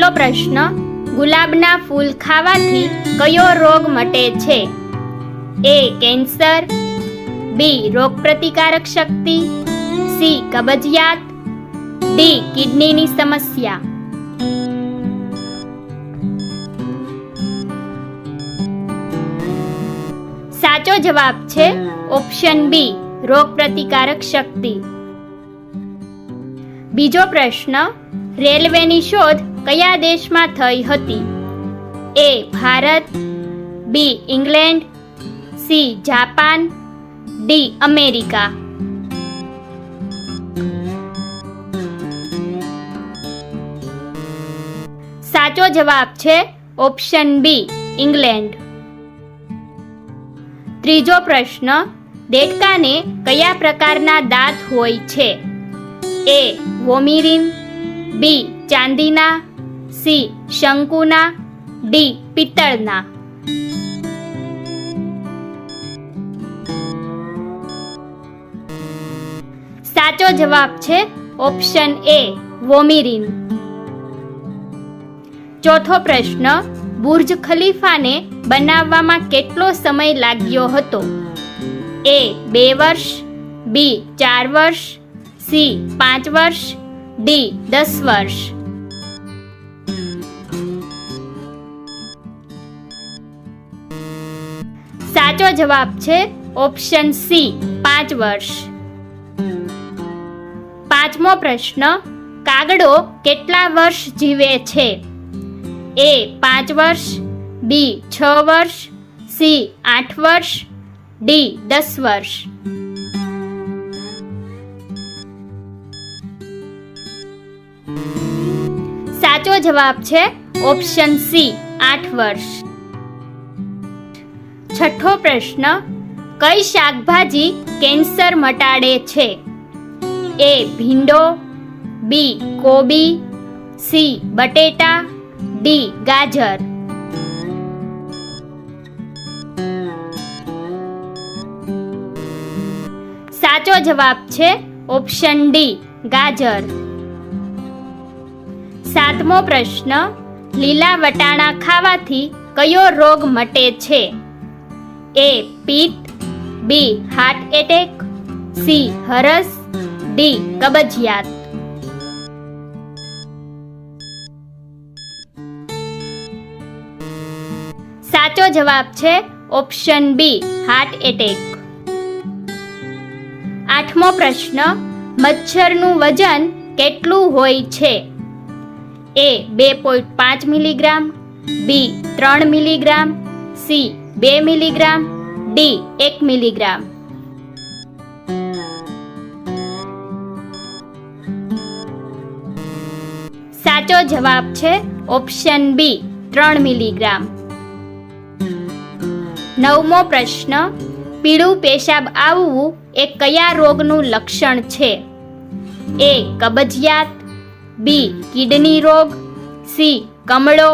બીજો પ્રશ્ન, ગુલાબના ફૂલ ખાવાથી કયો રોગ મટે છે? એ કેન્સર, બી રોગપ્રતિકારક શક્તિ, સી કબજિયાત, ડી કિડનીની સમસ્યા. સાચો જવાબ છે ઓપ્શન બી રોગપ્રતિકારક શક્તિ. બીજો પ્રશ્ન, રેલવેની શોધ કયા દેશમાં થઈ હતી? A Bharat, B England, C Japan, D America. સાચો જવાબ છે ઓપ્શન બી ઇંગ્લેન્ડ. ત્રીજો પ્રશ્ન, દેડકાને કયા પ્રકારના દાંત હોય છે? એ વોમિરીન, બી ચાંદીના, સી શંકુના, ડી પિત્તળના. સાચો જવાબ છે ઓપ્શન એ વોમિરીન. ચોથો પ્રશ્ન, બુર્જ ખલીફાને બનાવવામાં કેટલો સમય લાગ્યો હતો? એ 2 વર્ષ, બી 4 વર્ષ, સી 5 વર્ષ, ડી 10 વર્ષ. સાચો જવાબ છે ઓપ્શન સી 5 વર્ષ. પાંચમો પ્રશ્ન, કાગડો કેટલા વર્ષ જીવે છે? એ 5 વર્ષ, બી 6 વર્ષ, સી 8 વર્ષ, ડી 10 વર્ષ. સાચો જવાબ છે ઓપ્શન સી 8 વર્ષ. છઠ્ઠો પ્રશ્ન, કઈ શાકભાજી કેન્સર મટાડે છે? એ ભીંડો, બી કોબી, સી બટેટા, ડી ગાજર. સાચો જવાબ છે ઓપ્શન ડી ગાજર. સાતમો પ્રશ્ન, લીલા વટાણા ખાવાથી કયો રોગ મટે છે? એ પિત્ત, બી હાર્ટ એટેક, સી હરસ, ડી કબજિયાત. સાચો જવાબ છે ઓપ્શન બી હાર્ટ એટેક. આઠમો પ્રશ્ન, મચ્છરનું વજન કેટલું હોય છે? એ 2.5 મિલીગ્રામ, બી 3 milligram, C 2 milligram, D 1 milligram. સાચો જવાબ છે ઓપ્શન બી 3 મિલીગ્રામ. નવમો પ્રશ્ન, પીળું પેશાબ આવવું એ કયા રોગનું લક્ષણ છે? એ કબજિયાત, બી કિડની રોગ, સી કમળો,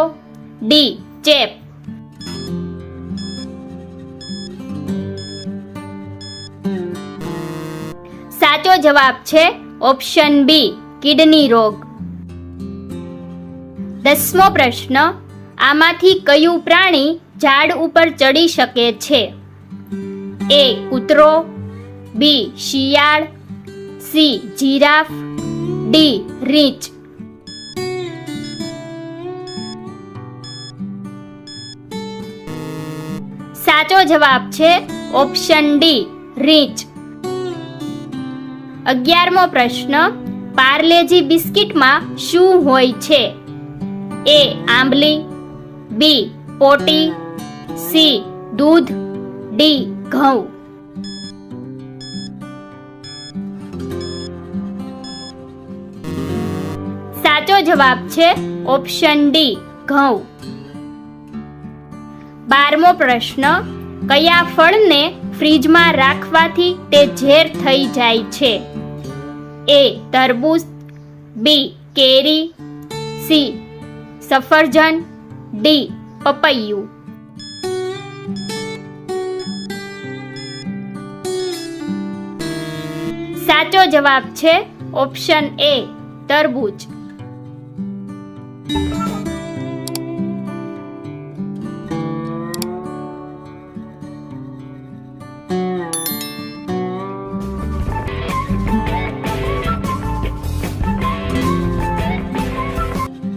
ડી ચેપ. સાચો જવાબ છે ઓપ્શન બી કિડની રોગ. 10મો પ્રશ્ન, આમાંથી કયું પ્રાણી ઝાડ ઉપર ચડી શકે છે? એ કૂતરો, બી શિયાળ, સી જીરાફ, ડી રીંછ. સાચો જવાબ છે ઓપ્શન ડી રીંછ. 11મો પ્રશ્ન, પાર્લેજી બિસ્કિટમાં શું હોય છે? એ આંબલી, બી પોટી, સી દૂધ, ડી ઘઉં. સાચો જવાબ છે ઓપ્શન ડી ઘઉં. 12મો પ્રશ્ન, કયા ફળને ફ્રીજમાં રાખવાથી તે ઝેર થઈ જાય છે? એ તરબૂચ, બી કેરી, સી સફરજન, ડી પપૈયું. સાચો જવાબ છે ઓપ્શન એ તરબૂચ.